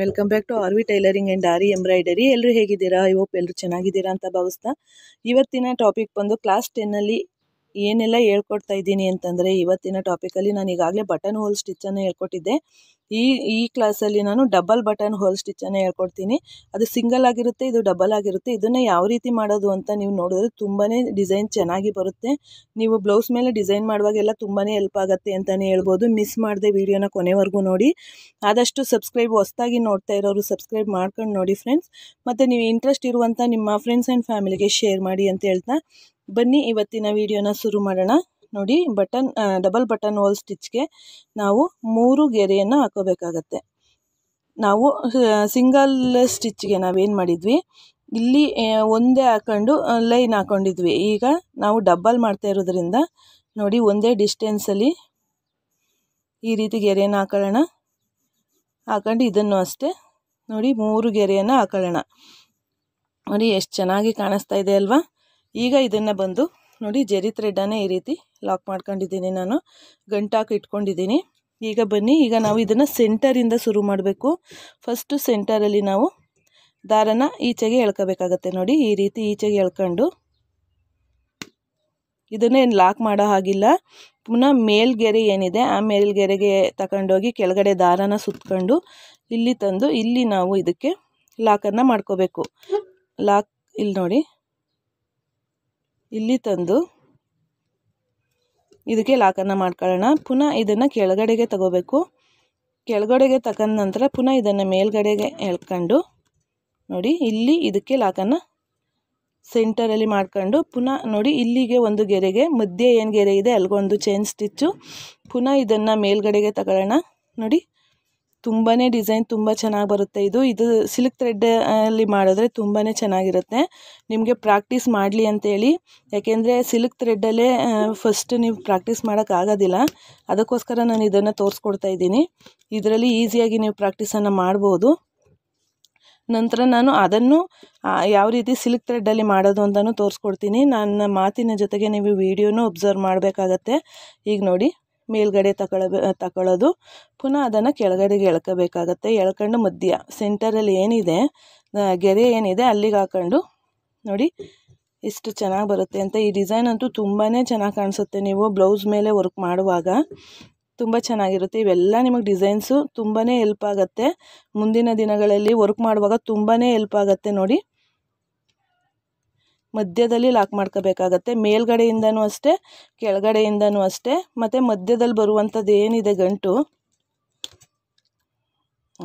Welcome back to RV tailoring and aari embroidery. ಎಲ್ಲರೂ ಹೇಗಿದ್ದೀರಾ? I hope ಎಲ್ಲರೂ ಚೆನ್ನಾಗಿದ್ದೀರಾ ಅಂತ ಭಾವಿಸ್ತಾ ಇವತ್ತಿನ ಟಾಪಿಕ್ ಬಂದು ಕ್ಲಾಸ್ 10ನಲ್ಲಿ ಏನೆಲ್ಲ ಹೇಳ್ಕೊಡ್ತಾ ಇದ್ದೀನಿ ಅಂತಂದರೆ, ಇವತ್ತಿನ ಟಾಪಿಕಲ್ಲಿ ನಾನು ಈಗಾಗಲೇ ಬಟನ್ ಹೋಲ್ ಸ್ಟಿಚ್ಚನ್ನು ಹೇಳ್ಕೊಟ್ಟಿದ್ದೆ. ಈ ಕ್ಲಾಸಲ್ಲಿ ನಾನು ಡಬಲ್ ಬಟನ್ ಹೋಲ್ ಸ್ಟಿಚ್ಚನ್ನು ಹೇಳ್ಕೊಡ್ತೀನಿ. ಅದು ಸಿಂಗಲ್ ಆಗಿರುತ್ತೆ, ಇದು ಡಬಲ್ ಆಗಿರುತ್ತೆ. ಇದನ್ನು ಯಾವ ರೀತಿ ಮಾಡೋದು ಅಂತ ನೀವು ನೋಡಿದ್ರೆ ತುಂಬಾ ಡಿಸೈನ್ ಚೆನ್ನಾಗಿ ಬರುತ್ತೆ. ನೀವು ಬ್ಲೌಸ್ ಮೇಲೆ ಡಿಸೈನ್ ಮಾಡುವಾಗೆಲ್ಲ ತುಂಬಾ ಹೆಲ್ಪ್ ಆಗುತ್ತೆ ಅಂತಲೇ ಹೇಳ್ಬೋದು. ಮಿಸ್ ಮಾಡದೆ ವಿಡಿಯೋನ ಕೊನೆವರೆಗೂ ನೋಡಿ. ಆದಷ್ಟು ಹೊಸದಾಗಿ ನೋಡ್ತಾ ಇರೋರು ಸಬ್ಸ್ಕ್ರೈಬ್ ಮಾಡ್ಕೊಂಡು ನೋಡಿ ಫ್ರೆಂಡ್ಸ್. ಮತ್ತು ನೀವು ಇಂಟ್ರೆಸ್ಟ್ ಇರುವಂಥ ನಿಮ್ಮ ಫ್ರೆಂಡ್ಸ್ ಆ್ಯಂಡ್ ಫ್ಯಾಮಿಲಿಗೆ ಶೇರ್ ಮಾಡಿ ಅಂತ ಹೇಳ್ತಾ ಬನ್ನಿ ಇವತ್ತಿನ ವಿಡಿಯೋನ ಶುರು ಮಾಡೋಣ. ನೋಡಿ, ಡಬಲ್ ಬಟನ್ ಹೋಲ್ ಸ್ಟಿಚ್ಗೆ ನಾವು 3 ಗೆರೆಯನ್ನು ಹಾಕೋಬೇಕಾಗತ್ತೆ. ನಾವು ಸಿಂಗಲ್ ಸ್ಟಿಚ್ಗೆ ನಾವೇನು ಮಾಡಿದ್ವಿ, ಇಲ್ಲಿ ಒಂದೇ ಹಾಕೊಂಡು ಲೈನ್ ಹಾಕೊಂಡಿದ್ವಿ. ಈಗ ನಾವು ಡಬಲ್ ಮಾಡ್ತಾ ಇರೋದ್ರಿಂದ ನೋಡಿ, ಒಂದೇ ಡಿಸ್ಟೆನ್ಸಲ್ಲಿ ಈ ರೀತಿ ಗೆರೆಯನ್ನು ಹಾಕೊಂಡು ಇದನ್ನು ಅಷ್ಟೇ ನೋಡಿ 3 ಗೆರೆಯನ್ನು ಹಾಕೊಳ್ಳೋಣ. ನೋಡಿ ಎಷ್ಟು ಚೆನ್ನಾಗಿ ಕಾಣಿಸ್ತಾ ಇದೆ ಅಲ್ವಾ? ಈಗ ಇದನ್ನು ಬಂದು ನೋಡಿ, ಜರಿ ಥ್ರೆಡನ್ನು ಈ ರೀತಿ ಲಾಕ್ ಮಾಡ್ಕೊಂಡಿದ್ದೀನಿ, ನಾನು ಗಂಟಾಕಿ ಇಟ್ಕೊಂಡಿದ್ದೀನಿ. ಈಗ ಬನ್ನಿ, ಈಗ ನಾವು ಇದನ್ನು ಸೆಂಟರಿಂದ ಶುರು ಮಾಡಬೇಕು. ಫಸ್ಟು ಸೆಂಟರಲ್ಲಿ ನಾವು ದಾರನ ಈಚೆಗೆ ಎಳ್ಕೋಬೇಕಾಗತ್ತೆ. ನೋಡಿ, ಈ ರೀತಿ ಈಚೆಗೆ ಎಳ್ಕೊಂಡು ಇದನ್ನೇನು ಲಾಕ್ ಮಾಡೋ ಹಾಗಿಲ್ಲ. ಪುನಃ ಮೇಲ್ಗೆರೆ ಏನಿದೆ ಆ ಮೇಲ್ಗೆರೆಗೆ ತಗೊಂಡೋಗಿ ಕೆಳಗಡೆ ದಾರನ ಸುತ್ಕೊಂಡು ಇಲ್ಲಿ ತಂದು ಇಲ್ಲಿ ನಾವು ಇದಕ್ಕೆ ಲಾಕನ್ನು ಮಾಡ್ಕೋಬೇಕು. ಇಲ್ಲಿ ನೋಡಿ, ಇಲ್ಲಿ ತಂದು ಇದಕ್ಕೆ ಲಾಕನ್ನು ಮಾಡ್ಕೊಳ್ಳೋಣ. ಪುನಃ ಇದನ್ನು ಕೆಳಗಡೆಗೆ ತಗೋಬೇಕು. ಕೆಳಗಡೆಗೆ ತಗೊಂಡ ನಂತರ ಪುನಃ ಇದನ್ನು ಮೇಲ್ಗಡೆಗೆ ಎಳ್ಕೊಂಡು ನೋಡಿ, ಇಲ್ಲಿ ಇದಕ್ಕೆ ಲಾಕನ್ನು ಸೆಂಟರಲ್ಲಿ ಮಾಡ್ಕೊಂಡು ಪುನಃ ನೋಡಿ, ಇಲ್ಲಿಗೆ ಒಂದು ಗೆರೆಗೆ ಮಧ್ಯೆ ಏನು ಗೆರೆ ಇದೆ ಅಲ್ಲಿಗೊಂದು ಚೈನ್ ಸ್ಟಿಚ್ಚು. ಪುನಃ ಇದನ್ನು ಮೇಲ್ಗಡೆಗೆ ತಗೊಳ್ಳೋಣ. ನೋಡಿ, ತುಂಬಾ ಡಿಸೈನ್ ತುಂಬ ಚೆನ್ನಾಗಿ ಬರುತ್ತೆ. ಇದು ಸಿಲ್ಕ್ ಥ್ರೆಡ್ಡಲ್ಲಿ ಮಾಡಿದ್ರೆ ತುಂಬಾ ಚೆನ್ನಾಗಿರುತ್ತೆ. ನಿಮಗೆ ಪ್ರಾಕ್ಟೀಸ್ ಮಾಡಲಿ ಅಂತೇಳಿ, ಯಾಕೆಂದರೆ ಸಿಲ್ಕ್ ಥ್ರೆಡ್ಡಲ್ಲೇ ಫಸ್ಟ್ ನೀವು ಪ್ರಾಕ್ಟೀಸ್ ಮಾಡೋಕ್ಕಾಗೋದಿಲ್ಲ. ಅದಕ್ಕೋಸ್ಕರ ನಾನು ಇದನ್ನು ತೋರಿಸ್ಕೊಡ್ತಾ ಇದ್ದೀನಿ. ಇದರಲ್ಲಿ ಈಸಿಯಾಗಿ ನೀವು ಪ್ರಾಕ್ಟೀಸನ್ನು ಮಾಡ್ಬೋದು. ನಂತರ ನಾನು ಅದನ್ನು ಯಾವ ರೀತಿ ಸಿಲ್ಕ್ ಥ್ರೆಡ್ಡಲ್ಲಿ ಮಾಡೋದು ಅಂತಲೂ ತೋರಿಸ್ಕೊಡ್ತೀನಿ. ನನ್ನ ಮಾತಿನ ಜೊತೆಗೆ ನೀವು ವಿಡಿಯೋನೂ ಒಬ್ಸರ್ವ್ ಮಾಡಬೇಕಾಗತ್ತೆ. ಈಗ ನೋಡಿ, ಮೇಲ್ಗಡೆ ತಗೊಳ್ಳೋದು, ಪುನಃ ಅದನ್ನು ಕೆಳಗಡೆಗೆ ಎಳ್ಕೋಬೇಕಾಗತ್ತೆ. ಎಳ್ಕೊಂಡು ಮಧ್ಯ ಸೆಂಟರಲ್ಲಿ ಏನಿದೆ ಗೆರೆ ಏನಿದೆ ಅಲ್ಲಿಗೆ ಹಾಕೊಂಡು ನೋಡಿ ಎಷ್ಟು ಚೆನ್ನಾಗಿ ಬರುತ್ತೆ ಅಂತ. ಈ ಡಿಸೈನ್ ಅಂತೂ ತುಂಬಾ ಚೆನ್ನಾಗಿ ಕಾಣಿಸುತ್ತೆ. ನೀವು ಬ್ಲೌಸ್ ಮೇಲೆ ವರ್ಕ್ ಮಾಡುವಾಗ ತುಂಬ ಚೆನ್ನಾಗಿರುತ್ತೆ. ಇವೆಲ್ಲ ನಿಮಗೆ ಡಿಸೈನ್ಸು ತುಂಬಾ ಹೆಲ್ಪ್ ಆಗುತ್ತೆ. ಮುಂದಿನ ದಿನಗಳಲ್ಲಿ ವರ್ಕ್ ಮಾಡುವಾಗ ತುಂಬಾ ಹೆಲ್ಪ್ ಆಗುತ್ತೆ. ನೋಡಿ, ಮಧ್ಯದಲ್ಲಿ ಲಾಕ್ ಮಾಡ್ಕೋಬೇಕಾಗತ್ತೆ. ಮೇಲ್ಗಡೆಯಿಂದನೂ ಅಷ್ಟೇ, ಕೆಳಗಡೆಯಿಂದನೂ ಅಷ್ಟೇ. ಮತ್ತು ಮಧ್ಯದಲ್ಲಿ ಬರುವಂಥದ್ದು ಏನಿದೆ ಗಂಟು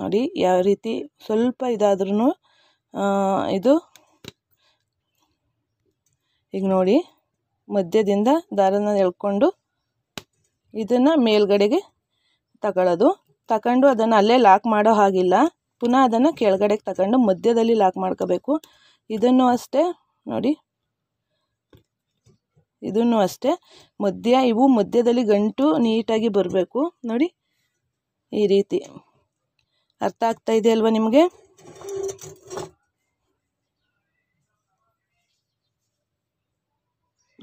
ನೋಡಿ, ಯಾವ ರೀತಿ ಸ್ವಲ್ಪ ಇದಾದ್ರೂ ಇದು ಈಗ ನೋಡಿ, ಮಧ್ಯದಿಂದ ದಾರನ ಎಳ್ಕೊಂಡು ಇದನ್ನು ಮೇಲ್ಗಡೆಗೆ ತಗೊಂಡು ಅದನ್ನು ಅಲ್ಲೇ ಲಾಕ್ ಮಾಡೋ ಹಾಗಿಲ್ಲ. ಪುನಃ ಅದನ್ನು ಕೆಳಗಡೆಗೆ ತಗೊಂಡು ಮಧ್ಯದಲ್ಲಿ ಲಾಕ್ ಮಾಡ್ಕೋಬೇಕು. ಇದನ್ನು ಅಷ್ಟೇ ನೋಡಿ, ಇದನ್ನು ಅಷ್ಟೇ ಇವು ಮಧ್ಯದಲ್ಲಿ ಗಂಟು ನೀಟಾಗಿ ಬರಬೇಕು. ನೋಡಿ, ಈ ರೀತಿ ಅರ್ಥ ಆಗ್ತಾ ಇದೆ ಅಲ್ವಾ ನಿಮಗೆ?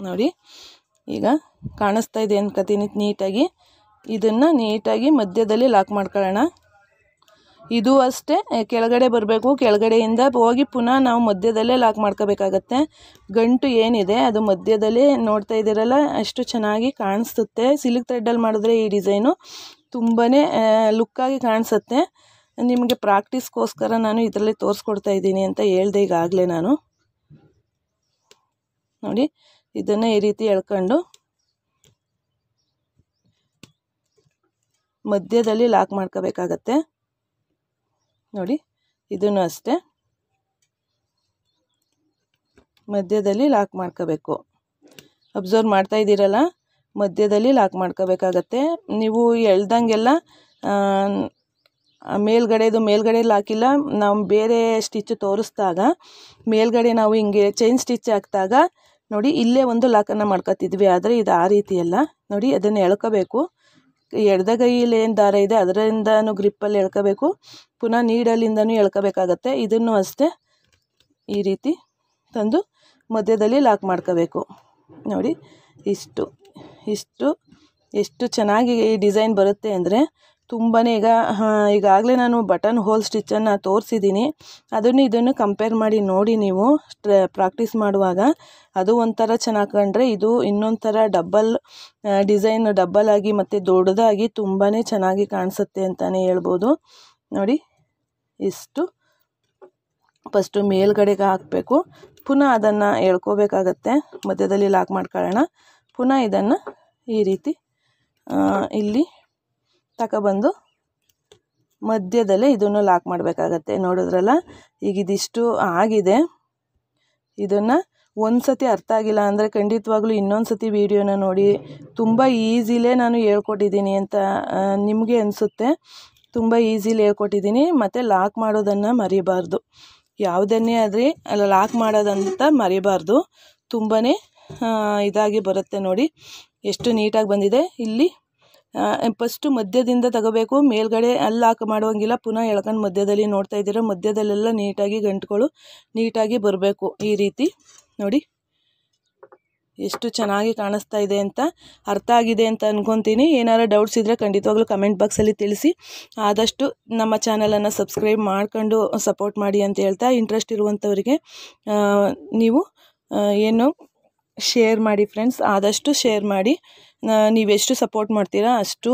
ನೋಡಿ, ಈಗ ಕಾಣಿಸ್ತಾ ಇದೆ ಅನ್ಕೋತೀನಿ ನೀಟಾಗಿ. ಇದನ್ನು ನೀಟಾಗಿ ಮಧ್ಯದಲ್ಲಿ ಲಾಕ್ ಮಾಡ್ಕೊಳ್ಳೋಣ. ಇದು ಅಷ್ಟೇ ಕೆಳಗಡೆ ಬರಬೇಕು. ಕೆಳಗಡೆಯಿಂದ ಹೋಗಿ ಪುನಃ ನಾವು ಮಧ್ಯದಲ್ಲೇ ಲಾಕ್ ಮಾಡ್ಕೋಬೇಕಾಗತ್ತೆ. ಗಂಟು ಏನಿದೆ ಅದು ಮಧ್ಯದಲ್ಲಿ ನೋಡ್ತಾ ಇದ್ದೀರಲ್ಲ, ಅಷ್ಟು ಚೆನ್ನಾಗಿ ಕಾಣಿಸುತ್ತೆ. ಸಿಲ್ಕ್ ಥ್ರೆಡ್ಡಲ್ಲಿ ಮಾಡಿದ್ರೆ ಈ ಡಿಸೈನು ತುಂಬಾ ಲುಕ್ಕಾಗಿ ಕಾಣಿಸುತ್ತೆ. ನಿಮಗೆ ಪ್ರಾಕ್ಟೀಸ್ಗೋಸ್ಕರ ನಾನು ಇದರಲ್ಲಿ ತೋರಿಸ್ಕೊಡ್ತಾ ಇದ್ದೀನಿ ಅಂತ ಹೇಳಿದೆ ಈಗಾಗಲೇ ನಾನು. ನೋಡಿ, ಇದನ್ನು ಈ ರೀತಿ ಎಳ್ಕೊಂಡು ಮಧ್ಯದಲ್ಲಿ ಲಾಕ್ ಮಾಡ್ಕೋಬೇಕಾಗತ್ತೆ. ನೋಡಿ, ಇದನ್ನು ಅಷ್ಟೇ ಮಧ್ಯದಲ್ಲಿ ಲಾಕ್ ಮಾಡ್ಕೋಬೇಕು. ಅಬ್ಸರ್ವ್ ಮಾಡ್ತಾ ಇದ್ದೀರಲ್ಲ, ಮಧ್ಯದಲ್ಲಿ ಲಾಕ್ ಮಾಡ್ಕೋಬೇಕಾಗತ್ತೆ. ನೀವು ಎಳ್ದಂಗೆಲ್ಲ ಮೇಲ್ಗಡೆ ಲಾಕಿಲ್ಲ. ನಾವು ಬೇರೆ ಸ್ಟಿಚ್ ತೋರಿಸಿದಾಗ ಮೇಲ್ಗಡೆ ನಾವು ಹಿಂಗೆ ಚೈನ್ ಸ್ಟಿಚ್ ಹಾಕಿದಾಗ ನೋಡಿ, ಇಲ್ಲೇ ಒಂದು ಲಾಕನ್ನು ಮಾಡ್ಕೊತಿದ್ವಿ. ಆದರೆ ಇದು ಆ ರೀತಿ ಅಲ್ಲ. ನೋಡಿ, ಅದನ್ನು ಎಳ್ಕೋಬೇಕು. ಎಡಗೈಯಲ್ಲಿ ಏನು ದಾರ ಇದೆ ಅದರಿಂದನೂ ಗ್ರಿಪ್ಪಲ್ಲಿ ಎಳ್ಕೋಬೇಕು. ಪುನಃ ನೀಡಲಿಂದನೂ ಎಳ್ಕೋಬೇಕಾಗತ್ತೆ. ಇದನ್ನು ಅಷ್ಟೇ ಈ ರೀತಿ ತಂದು ಮಧ್ಯದಲ್ಲಿ ಲಾಕ್ ಮಾಡ್ಕೋಬೇಕು. ನೋಡಿ, ಎಷ್ಟು ಚೆನ್ನಾಗಿ ಈ ಡಿಸೈನ್ ಬರುತ್ತೆ ಅಂದರೆ ತುಂಬಾ ಈಗಾಗಲೇ ನಾನು ಬಟನ್ ಹೋಲ್ ಸ್ಟಿಚ್ಚನ್ನು ತೋರಿಸಿದ್ದೀನಿ. ಇದನ್ನು ಕಂಪೇರ್ ಮಾಡಿ ನೋಡಿ ನೀವು ಪ್ರಾಕ್ಟೀಸ್ ಮಾಡುವಾಗ. ಅದು ಒಂಥರ ಚೆನ್ನಾಗಿ ಕಂಡ್ರೆ ಇದು ಇನ್ನೊಂಥರ ಡಬ್ಬಲ್ ಡಿಸೈನ್ ಡಬ್ಬಲ್ ಆಗಿ ಮತ್ತು ದೊಡ್ಡದಾಗಿ ತುಂಬಾ ಚೆನ್ನಾಗಿ ಕಾಣಿಸುತ್ತೆ ಅಂತಲೇ ಹೇಳ್ಬೋದು. ನೋಡಿ ಇಷ್ಟು ಫಸ್ಟು ಮೇಲ್ಗಡೆಗೆ ಹಾಕಬೇಕು, ಪುನಃ ಅದನ್ನು ಎಳ್ಕೋಬೇಕಾಗತ್ತೆ. ಮಧ್ಯದಲ್ಲಿ ಲಾಕ್ ಮಾಡ್ಕೊಳ್ಳೋಣ. ಪುನಃ ಇದನ್ನು ಈ ರೀತಿ ಇಲ್ಲಿ ತಗೊಬಂದು ಮಧ್ಯದಲ್ಲೇ ಇದನ್ನು ಲಾಕ್ ಮಾಡಬೇಕಾಗತ್ತೆ. ನೋಡಿದ್ರಲ್ಲ, ಈಗ ಇದಿಷ್ಟು ಆಗಿದೆ. ಇದನ್ನು ಒಂದು ಸತಿ ಅರ್ಥ ಆಗಿಲ್ಲ ಅಂದರೆ ಖಂಡಿತವಾಗ್ಲೂ ಇನ್ನೊಂದು ಸತಿ ವಿಡಿಯೋನ ನೋಡಿ. ತುಂಬ ಈಸಿಲೇ ನಾನು ಹೇಳ್ಕೊಟ್ಟಿದ್ದೀನಿ ಅಂತ ನಿಮಗೆ ಅನಿಸುತ್ತೆ. ತುಂಬ ಈಸಿಲಿ ಹೇಳ್ಕೊಟ್ಟಿದ್ದೀನಿ. ಮತ್ತು ಲಾಕ್ ಮಾಡೋದನ್ನು ಮರಿಬಾರ್ದು. ಯಾವುದನ್ನೇ ಆದರೆ ಲಾಕ್ ಮಾಡೋದಂತ ಮರಿಬಾರ್ದು. ತುಂಬಾ ಇದಾಗಿ ಬರುತ್ತೆ ನೋಡಿ ಎಷ್ಟು ನೀಟಾಗಿ ಬಂದಿದೆ. ಇಲ್ಲಿ ಫಸ್ಟು ಮಧ್ಯದಿಂದ ತಗೋಬೇಕು, ಮೇಲ್ಗಡೆ ಅಲ್ಲಿ ಲಾಕ್ ಮಾಡುವಂಗಿಲ್ಲ. ಪುನಃ ಎಳ್ಕೊಂಡು ಮಧ್ಯದಲ್ಲಿ ನೋಡ್ತಾ ಇದ್ದೀರಾ, ಮಧ್ಯದಲ್ಲೆಲ್ಲ ನೀಟಾಗಿ ಗಂಟುಗಳು ನೀಟಾಗಿ ಬರಬೇಕು. ಈ ರೀತಿ ನೋಡಿ ಎಷ್ಟು ಚೆನ್ನಾಗಿ ಕಾಣಿಸ್ತಾ ಇದೆ ಅಂತ. ಅರ್ಥ ಆಗಿದೆ ಅಂತ ಅಂದ್ಕೊತೀನಿ. ಏನಾರು ಡೌಟ್ಸ್ ಇದ್ದರೆ ಖಂಡಿತವಾಗ್ಲೂ ಕಮೆಂಟ್ ಬಾಕ್ಸಲ್ಲಿ ತಿಳಿಸಿ. ಆದಷ್ಟು ನಮ್ಮ ಚಾನಲನ್ನು ಸಬ್ಸ್ಕ್ರೈಬ್ ಮಾಡ್ಕೊಂಡು ಸಪೋರ್ಟ್ ಮಾಡಿ ಅಂತ ಹೇಳ್ತಾ, ಇಂಟ್ರೆಸ್ಟ್ ಇರುವಂಥವರಿಗೆ ನೀವು ಶೇರ್ ಮಾಡಿ ಫ್ರೆಂಡ್ಸ್. ಆದಷ್ಟು ಶೇರ್ ಮಾಡಿ. ನೀವೆಷ್ಟು ಸಪೋರ್ಟ್ ಮಾಡ್ತೀರಾ ಅಷ್ಟು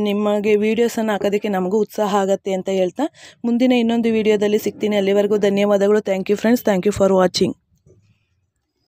ನಿಮಗೆ ವೀಡಿಯೋಸನ್ನು ಹಾಕೋದಕ್ಕೆ ನಮಗೂ ಉತ್ಸಾಹ ಆಗುತ್ತೆ ಅಂತ ಹೇಳ್ತಾ, ಮುಂದಿನ ಇನ್ನೊಂದು ವಿಡಿಯೋದಲ್ಲಿ ಸಿಗ್ತೀನಿ. ಅಲ್ಲಿವರೆಗೂ ಧನ್ಯವಾದಗಳು. Thank you friends. Thank you for watching.